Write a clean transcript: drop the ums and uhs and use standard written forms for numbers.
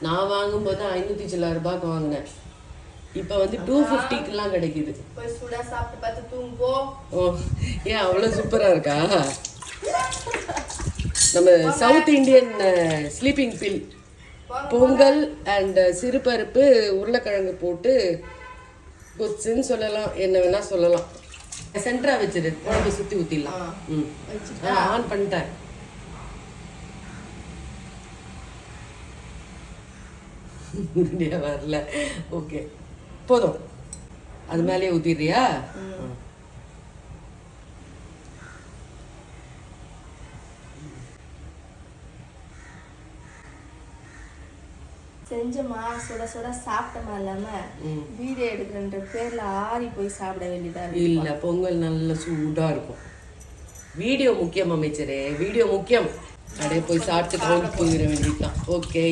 நான் வாங்கும்போது 500 சில்லற ரூபாய்க்கு வாங்கினேன். இப்போ வந்து 250க்குலாம் கிடைக்குது. போய் சுடா சாப்பிட்டு பார்த்து தூங்கோ. ஓ ஏன் அவ்வளோ சூப்பராக இருக்கா? நம்ம south Indian sleeping pill pongal and சிறுபருப்பு உருளைக்கிழங்கு போட்டு கொச்சுன்னு சொல்லலாம், என்ன வேணா சொல்லலாம். சென்டரா வச்சிரு, குழம்பு சுற்றி ஊற்றிடலாம். ஆன் பண்ணிட்டேன். வரல. ஓகே போதும், அது மேலேயே ஊற்றிடுறியா? செஞ்சமா சுட சுட சாப்பிட்டமா இல்லாம வீடியோ எடுக்கிறன்ற பேர்ல ஆறி போய் சாப்பிட வேண்டியதா இருக்கு. இல்ல, பொங்கல் நல்ல சூடா இருக்கும். வீடியோ முக்கியம் அமைச்சரே, வீடியோ முக்கியம். அப்படியே போய் சாப்பிட்டு கவுண்ட் போயிட வேண்டியதுதான். ஓகே.